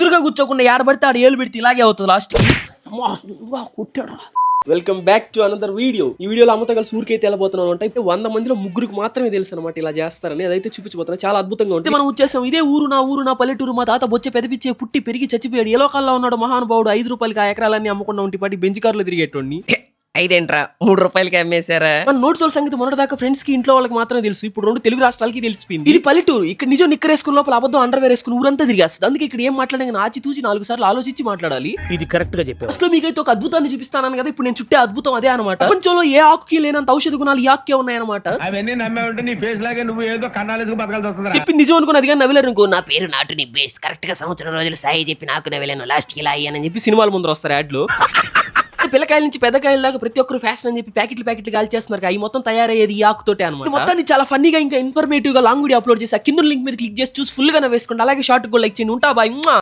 కుదురుగా కూర్చోకుండా ఏడబడితే ఆడ ఏలు పెడితే ఇలాగే అవుతుంది లాస్ట్ కి. Welcome back to another video. ఈ వీడియోలో అమ్మతో కలిసి ఊరికైతే వెళ్ళబోతున్నాం అంటే 100 మందిలో 3 మాత్రమే తెలుసు అనమాట ఇలా చేస్తారని. అదైతే చూపించబోతున్నా, చాలా అద్భుతంగా ఉంటుంది. మనం వచ్చేసాం ఇదే ఊరు నా పల్లెటూరు. మా తాత బొచ్చే పెదపిచ్చే పుట్టి పెరిగి చచ్చిపోయాడు. ఏ లోకాల్లో ఉన్నాడు మహానుభావుడు. 5 రూపాయలకి ఆ ఎకరాలన్నీ అమ్ముకున్న ఉంటి పాటి బెంచ్ కార్లో తిరిగేటోడిని. 3 రూపాయలకి అమ్మేశారా? మన నోటితో సంగతి మొన్నటిదాకా ఫ్రెండ్స్ కి ఇంట్లో వాళ్ళకి మాత్రమే తెలుసు. ఇప్పుడు 2 తెలుగు రాష్ట్రాలకి తెలిసిపోయింది. ఇది పల్లెటూరు. ఇక్కడ నిజం నిక్కరేసుకున్న లోపల అబద్ధం అండర్వేర్ వేసుకుని ఊరంతా తిరిగేస్తుంది. అందుకే ఇక్కడ ఏం మాట్లాడే ఆచి తూచి 4 సార్లు ఆలోచించి మాట్లాడాలి. ఇది కరెక్ట్ గా చెప్పావు. అసలు మీకైతే ఒక అద్భుతాన్ని చూపిస్తాను కదా. ఇప్పుడు నేను చుట్టే అద్భుతం అదే అనమాట. ప్రపంచంలో ఏ ఆకుకి లేనంత ఔషధ గుణాలు ఈ ఆకుకే ఉన్నాయన్నమాట. అవన్నీ నమ్మే ఉంటే నీ ఫేస్ లాగే నువ్వు ఏదో కన్నాలేసుకు బతకాల్సి వస్తుంది. చెప్పింది నిజం అనుకుని అది కానీ నవ్వలేరు అనుకో. నా పేరు నాటు నీ బేస్ కరెక్ట్ గా సంవత్సరం రోజులు సాయి చెప్పి నాకు నవ్వలేను లాస్ట్ కి ఇలా అయ్యానని చెప్పి సినిమాల ముందర వస్తారు యాడ్ లో. పిల్లకాయల నుంచి పెద్దకాయల దాకా ప్రతి ఒక్కరు ఫ్యాషన్ అని చెప్పి ప్యాకెట్లు కాల్ చేస్తున్నారు. అవి మొత్తం తయారయ్యేది ఈ ఆకుతోటే అనమాట. మొత్తాన్ని చాలా ఫన్నీగా ఇంకా ఇన్ఫర్మేటివ్ గా లాంగ్ వీడియో అప్లోడ్ చేసి ఆ కింద లింక్ మీద క్లిక్ చేసి చూసి ఫుల్ గా వేసుకోండి. అలాగే షార్ట్ కూడా లైక్ చేయండి. ఉంటా బాయ్.